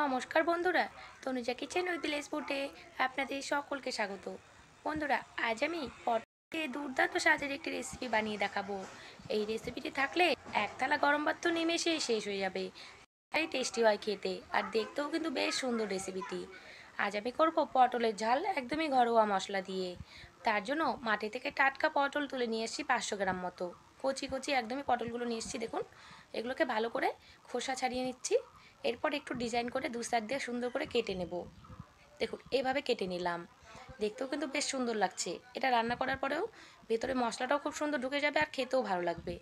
নমস্কার বন্ধুরা, Tanuja kitchen with village ফুডে আপনাদের সকলকে স্বাগত। বন্ধুরা, আজ আমি পটলে দুর্দান্ত স্বাদের একটি রেসিপি বানিয়ে দেখাবো। এই রেসিপিটি থাকলে এক থালা গরম ভাত তো নিমেষেই শেষ হয়ে যাবে। তাই টেস্টি হয় খেতে, আর দেখতেও কিন্তু বেশ সুন্দর রেসিপিটি। আজ আমি করব পটলের ঝাল একদমই ঘরোয়া মশলা দিয়ে। তার জন্য মাটি থেকে টাটকা পটল তুলে নিয়ে এসেছি 500 গ্রাম মতো। কচি কচি একদমই পটলগুলো নিয়ে এসেছি, দেখুন। এগুলোকে ভালো করে খোসা ছাড়িয়ে নিচ্ছি। এরপর একটু ডিজাইন করে দু সাইড দিয়ে সুন্দর করে কেটে নেব। দেখুন, এইভাবে কেটে নিলাম। দেখতেও কিন্তু বেশ সুন্দর লাগছে। এটা রান্না করার পরেও ভেতরে মশলাটাও খুব সুন্দর ঢুকে যাবে, আর খেতেও ভালো লাগবে।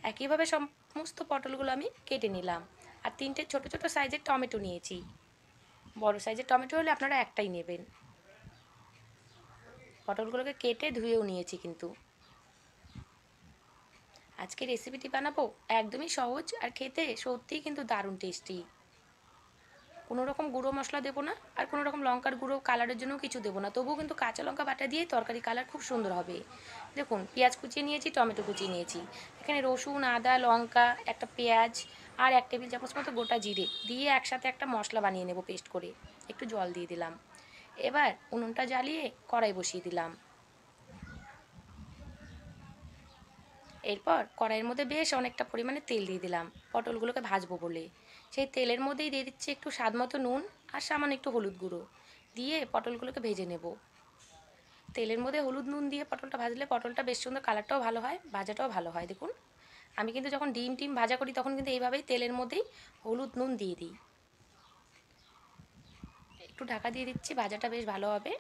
একইভাবে সমস্ত পটলগুলো আমি কেটে নিলাম। আর 3টে ছোটো ছোটো সাইজের টমেটো নিয়েছি। বড় সাইজের টমেটো হলে আপনারা একটাই নেবেন। পটলগুলোকে কেটে ধুয়েও নিয়েছি কিন্তু। আজকে রেসিপিটি বানাবো একদমই সহজ, আর খেতে সত্যিই কিন্তু দারুণ টেস্টি। কোনো রকম গুঁড়ো মশলা দেবো না, আর কোনো রকম লঙ্কার গুঁড়ো কালারের জন্য কিছু দেবো না। তবুও কিন্তু কাঁচা লঙ্কা বাটা দিয়ে তরকারি কালার খুব সুন্দর হবে। দেখুন, পেঁয়াজ কুচিয়ে নিয়েছি, টমেটো কুচিয়ে নিয়েছি। এখানে রসুন, আদা, লঙ্কা, একটা পেঁয়াজ আর 1 টেবিল চামচ মতো গোটা জিরে দিয়ে একসাথে একটা মশলা বানিয়ে নেব পেস্ট করে। একটু জল দিয়ে দিলাম। এবার উনুনটা জ্বালিয়ে কড়াই বসিয়ে দিলাম। এরপর কড়াইয়ের মধ্যে বেশ অনেকটা পরিমাণে তেল দিয়ে দিলাম পটলগুলোকে ভাজবো বলে। সেই তেলের মধ্যেই দিয়ে দিচ্ছি একটু স্বাদ মতো নুন আর সামান্য একটু হলুদ গুঁড়ো দিয়ে পটলগুলোকে ভেজে নেব। তেলের মধ্যে হলুদ নুন দিয়ে পটলটা ভাজলে পটলটা বেশ সুন্দর কালারটাও ভালো হয়, ভাজাটাও ভালো হয়। দেখুন, আমি কিন্তু যখন ডিম টিম ভাজা করি তখন কিন্তু এইভাবেই তেলের মধ্যেই হলুদ নুন দিয়ে দিই। একটু ঢাকা দিয়ে দিচ্ছি, ভাজাটা বেশ ভালো হবে।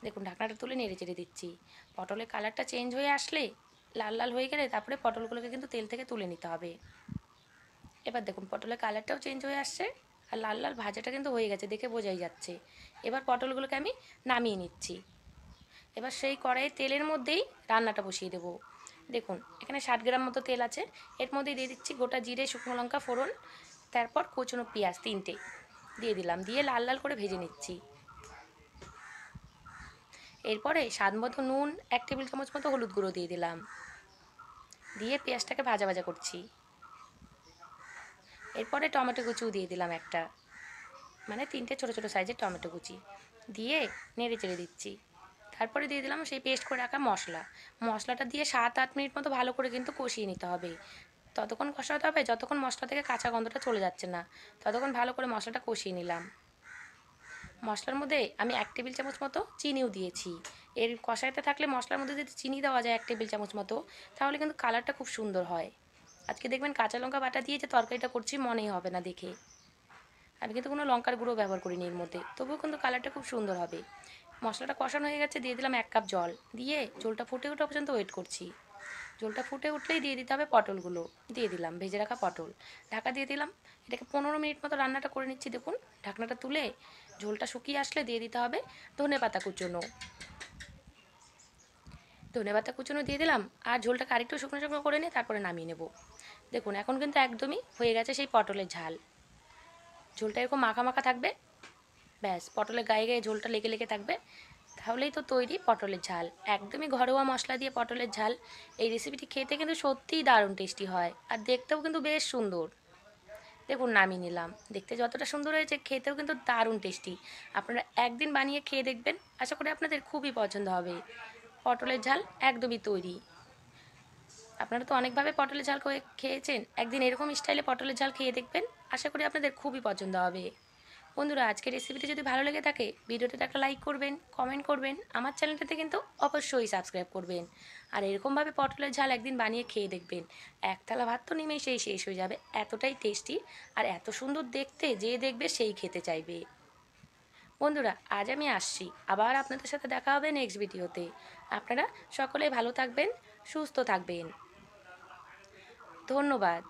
দেখুন, ঢাকনাটা তুলে নেড়ে চেড়ে দিচ্ছি। পটলের কালারটা চেঞ্জ হয়ে আসলে, লাল লাল হয়ে গেলে তারপরে পটলগুলোকে কিন্তু তেল থেকে তুলে নিতে হবে। এবার দেখুন, পটলের কালারটাও চেঞ্জ হয়ে আসছে, আর লাল লাল ভাজাটা কিন্তু হয়ে গেছে, দেখে বোঝাই যাচ্ছে। এবার পটলগুলোকে আমি নামিয়ে নিচ্ছি। এবার সেই কড়াইয়ের তেলের মধ্যেই রান্নাটা বসিয়ে দেবো। দেখুন, এখানে 60 গ্রাম মতো তেল আছে। এর মধ্যে দিয়ে দিচ্ছি গোটা জিরে, শুকনো লঙ্কা ফোড়ন, তারপর কুচনো পেঁয়াজ 3টে দিয়ে দিলাম, দিয়ে লাল লাল করে ভেজে নিচ্ছি। এরপরে স্বাদ মতো নুন, 1 টেবিল চামচ মতো হলুদ গুঁড়ো দিয়ে দিলাম, দিয়ে পেঁয়াজটাকে ভাজা ভাজা করছি। এরপরে টমেটো কুচিও দিয়ে দিলাম একটা, মানে 3টে ছোটো ছোটো সাইজের টমেটো কুচি দিয়ে নেড়ে চেড়ে দিচ্ছি। তারপরে দিয়ে দিলাম সেই পেস্ট করে রাখা মশলা। মশলাটা দিয়ে 7-8 মিনিট মতো ভালো করে কিন্তু কষিয়ে নিতে হবে। ততক্ষণ কষাতে হবে যতক্ষণ মশলা থেকে কাঁচা গন্ধটা চলে যাচ্ছে না, ততক্ষণ ভালো করে মশলাটা কষিয়ে নিলাম। মশলার মধ্যে আমি 1 টেবিল চামচ মতো চিনিও দিয়েছি। এর কষাইতে থাকলে মশলার মধ্যে যদি চিনি দেওয়া যায় 1 টেবিল চামচ মতো, তাহলে কিন্তু কালারটা খুব সুন্দর হয়। আজকে দেখবেন কাঁচা লঙ্কা বাটা দিয়ে যে তরকারিটা করছি মনেই হবে না দেখে। আমি কিন্তু কোনো লঙ্কার গুঁড়ো ব্যবহার করিনি এর মধ্যে, তবুও কিন্তু কালারটা খুব সুন্দর হবে। মশলাটা কষানো হয়ে গেছে, দিয়ে দিলাম 1 কাপ জল, দিয়ে ঝোলটা ফুটে ওঠা পর্যন্ত ওয়েট করছি। ঝোলটা ফুটে উঠলেই দিয়ে দিতে হবে পটলগুলো। দিয়ে দিলাম ভেজে রাখা পটল, ঢাকা দিয়ে দিলাম। এটাকে 15 মিনিট মতো রান্নাটা করে নিচ্ছি। দেখুন, ঢাকনাটা তুলে ঝোলটা শুকিয়ে আসলে দিয়ে দিতে হবে ধনেপাতা কুচোনো। ধনেপাতা কুচোনো দিয়ে দিলাম, আর ঝোলটাকে আরেকটু শুকনো শুকনো করে নিয়ে তারপরে নামিয়ে নেব। দেখুন, এখন কিন্তু একদমই হয়ে গেছে সেই পটলের ঝাল। ঝোলটা এরকম মাখা মাখা থাকবে, ব্যাস পটলের গায়ে গায়ে ঝোলটা লেগে লেগে থাকবে, তাহলেই তো তৈরি পটলের ঝাল। একদমই ঘরোয়া মশলা দিয়ে পটলের ঝাল। এই রেসিপিটি খেতে কিন্তু সত্যিই দারুণ টেস্টি হয়, আর দেখতেও কিন্তু বেশ সুন্দর। দেখুন, নামিয়ে নিলাম। দেখতে যতটা সুন্দর হয়েছে, খেতেও কিন্তু দারুণ টেস্টি। আপনারা একদিন বানিয়ে খেয়ে দেখবেন, আশা করি আপনাদের খুবই পছন্দ হবে। পটলের ঝাল একদমই তৈরি। আপনারা তো অনেকভাবে পটলের ঝাল খেয়েছেন, একদিন এরকম স্টাইলে পটলের ঝাল খেয়ে দেখবেন, আশা করি আপনাদের খুবই পছন্দ হবে। বন্ধুরা, আজকের রেসিপিটি যদি ভালো লেগে থাকে, ভিডিওটিতে একটা লাইক করবেন, কমেন্ট করবেন, আমার চ্যানেলটাতে কিন্তু অবশ্যই সাবস্ক্রাইব করবেন। আর এরকমভাবে পটলের ঝাল একদিন বানিয়ে খেয়ে দেখবেন, এক থালা ভাত তো নিমেষেই শেষ হয়ে যাবে, এতটাই টেস্টি আর এত সুন্দর দেখতে, যে দেখবে সেই খেতে চাইবে। বন্ধুরা, আজ আমি আসছি, আবার আপনাদের সাথে দেখা হবে নেক্সট ভিডিওতে। আপনারা সকলেই ভালো থাকবেন, সুস্থ থাকবেন। ধন্যবাদ।